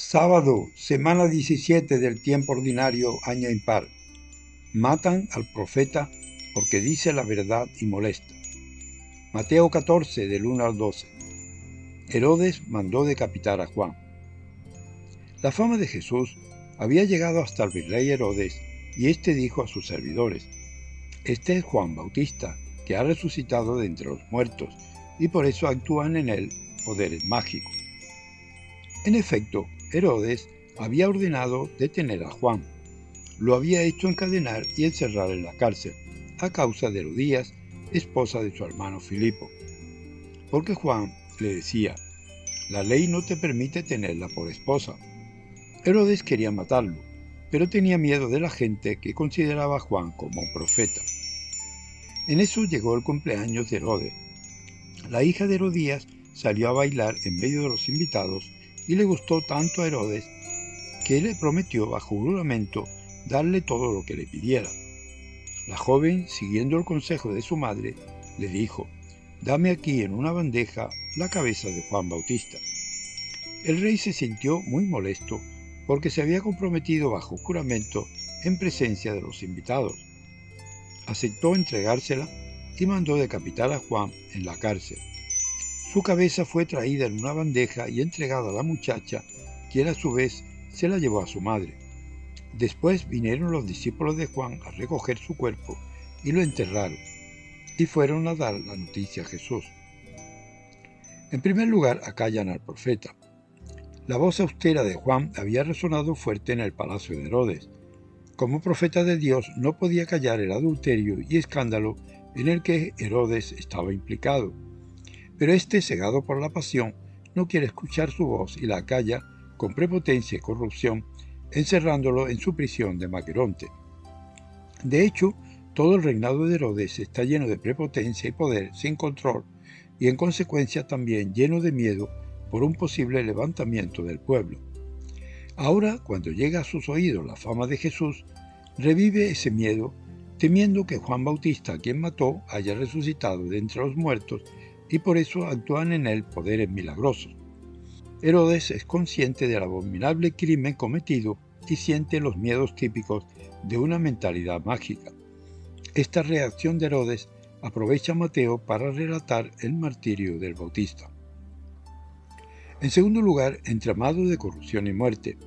Sábado, semana 17 del tiempo ordinario, año impar. Matan al profeta porque dice la verdad y molesta. Mateo 14, del 1 al 12. Herodes mandó decapitar a Juan. La fama de Jesús había llegado hasta el virrey Herodes, y éste dijo a sus servidores: «Este es Juan Bautista, que ha resucitado de entre los muertos, y por eso actúan en él poderes mágicos». En efecto, Herodes había ordenado detener a Juan. Lo había hecho encadenar y encerrar en la cárcel, a causa de Herodías, esposa de su hermano Filipo. Porque Juan le decía: «La ley no te permite tenerla por esposa». Herodes quería matarlo, pero tenía miedo de la gente que consideraba a Juan como un profeta. En eso llegó el cumpleaños de Herodes. La hija de Herodías salió a bailar en medio de los invitados y le gustó tanto a Herodes que le prometió bajo juramento darle todo lo que le pidiera. La joven, siguiendo el consejo de su madre, le dijo: «Dame aquí en una bandeja la cabeza de Juan Bautista». El rey se sintió muy molesto porque se había comprometido bajo juramento en presencia de los invitados. Aceptó entregársela y mandó decapitar a Juan en la cárcel. Su cabeza fue traída en una bandeja y entregada a la muchacha, quien a su vez se la llevó a su madre. Después vinieron los discípulos de Juan a recoger su cuerpo y lo enterraron, y fueron a dar la noticia a Jesús. En primer lugar, acallan al profeta. La voz austera de Juan había resonado fuerte en el palacio de Herodes. Como profeta de Dios no podía callar el adulterio y escándalo en el que Herodes estaba implicado. Pero este, cegado por la pasión, no quiere escuchar su voz y la calla con prepotencia y corrupción, encerrándolo en su prisión de Maqueronte. De hecho, todo el reinado de Herodes está lleno de prepotencia y poder sin control, y en consecuencia también lleno de miedo por un posible levantamiento del pueblo. Ahora, cuando llega a sus oídos la fama de Jesús, revive ese miedo, temiendo que Juan Bautista, a quien mató, haya resucitado de entre los muertos, y por eso actúan en él poderes milagrosos. Herodes es consciente del abominable crimen cometido y siente los miedos típicos de una mentalidad mágica. Esta reacción de Herodes aprovecha Mateo para relatar el martirio del Bautista. En segundo lugar, entramado de corrupción y muerte.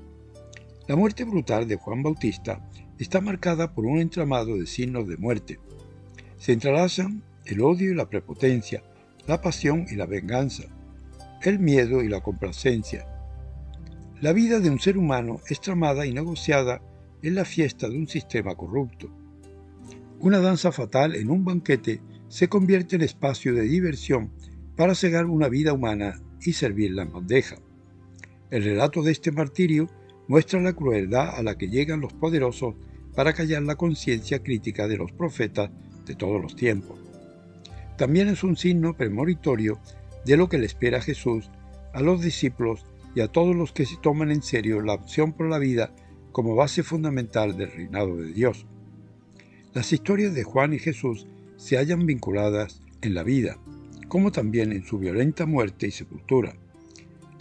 La muerte brutal de Juan Bautista está marcada por un entramado de signos de muerte. Se entrelazan el odio y la prepotencia, la pasión y la venganza, el miedo y la complacencia. La vida de un ser humano es tramada y negociada en la fiesta de un sistema corrupto. Una danza fatal en un banquete se convierte en espacio de diversión para cegar una vida humana y servirla en bandeja. El relato de este martirio muestra la crueldad a la que llegan los poderosos para callar la conciencia crítica de los profetas de todos los tiempos. También es un signo premonitorio de lo que le espera a Jesús, a los discípulos y a todos los que se toman en serio la opción por la vida como base fundamental del reinado de Dios. Las historias de Juan y Jesús se hallan vinculadas en la vida, como también en su violenta muerte y sepultura.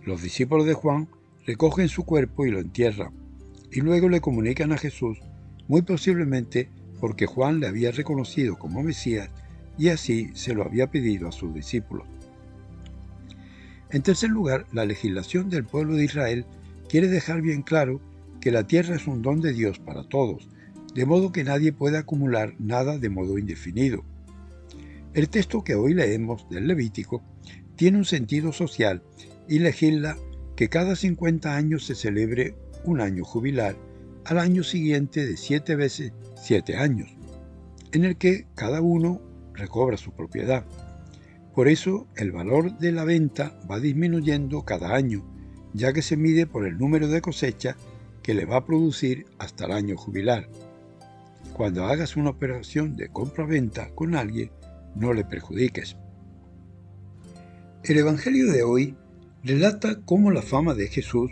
Los discípulos de Juan recogen su cuerpo y lo entierran, y luego le comunican a Jesús, muy posiblemente porque Juan le había reconocido como Mesías y así se lo había pedido a sus discípulos. En tercer lugar, la legislación del pueblo de Israel quiere dejar bien claro que la tierra es un don de Dios para todos, de modo que nadie puede acumular nada de modo indefinido. El texto que hoy leemos del Levítico tiene un sentido social y legisla que cada 50 años se celebre un año jubilar al año siguiente de 7 veces 7 años, en el que cada uno recobra su propiedad. Por eso el valor de la venta va disminuyendo cada año, ya que se mide por el número de cosechas que le va a producir hasta el año jubilar. Cuando hagas una operación de compra-venta con alguien, no le perjudiques. El Evangelio de hoy relata cómo la fama de Jesús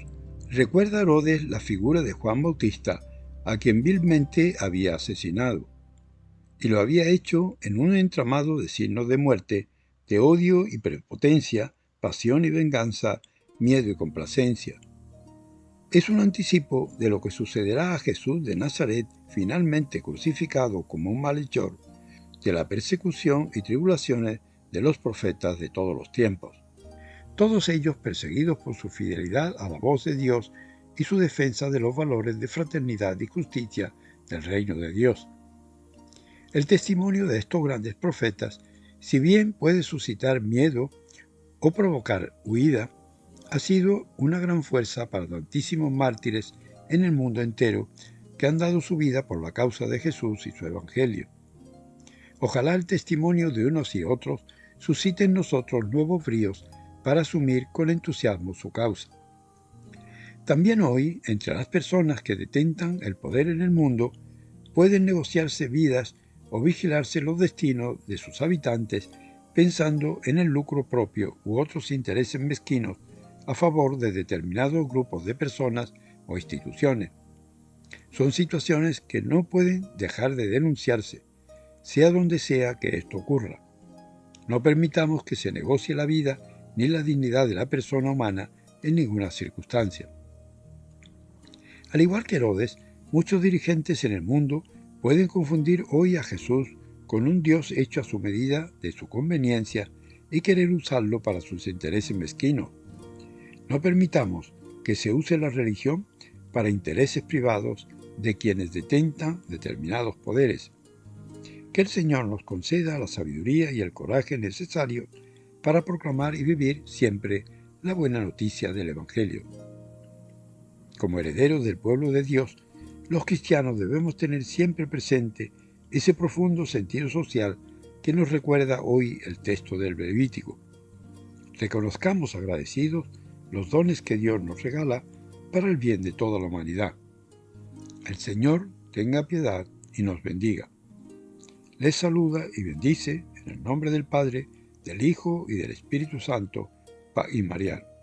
recuerda a Herodes la figura de Juan Bautista, a quien vilmente había asesinado, y lo había hecho en un entramado de signos de muerte, de odio y prepotencia, pasión y venganza, miedo y complacencia. es un anticipo de lo que sucederá a Jesús de Nazaret, finalmente crucificado como un malhechor, de la persecución y tribulaciones de los profetas de todos los tiempos, todos ellos perseguidos por su fidelidad a la voz de Dios y su defensa de los valores de fraternidad y justicia del reino de Dios. El testimonio de estos grandes profetas, si bien puede suscitar miedo o provocar huida, ha sido una gran fuerza para tantísimos mártires en el mundo entero que han dado su vida por la causa de Jesús y su Evangelio. Ojalá el testimonio de unos y otros suscite en nosotros nuevos bríos para asumir con entusiasmo su causa. También hoy, entre las personas que detentan el poder en el mundo, pueden negociarse vidas o vigilarse los destinos de sus habitantes pensando en el lucro propio u otros intereses mezquinos a favor de determinados grupos de personas o instituciones. Son situaciones que no pueden dejar de denunciarse, sea donde sea que esto ocurra. No permitamos que se negocie la vida ni la dignidad de la persona humana en ninguna circunstancia. Al igual que Herodes, muchos dirigentes en el mundo pueden confundir hoy a Jesús con un Dios hecho a su medida de su conveniencia y querer usarlo para sus intereses mezquinos. No permitamos que se use la religión para intereses privados de quienes detentan determinados poderes. Que el Señor nos conceda la sabiduría y el coraje necesarios para proclamar y vivir siempre la buena noticia del Evangelio. Como herederos del pueblo de Dios, los cristianos debemos tener siempre presente ese profundo sentido social que nos recuerda hoy el texto del Levítico. Reconozcamos agradecidos los dones que Dios nos regala para el bien de toda la humanidad. El Señor tenga piedad y nos bendiga. Les saluda y bendice en el nombre del Padre, del Hijo y del Espíritu Santo, y Mariano.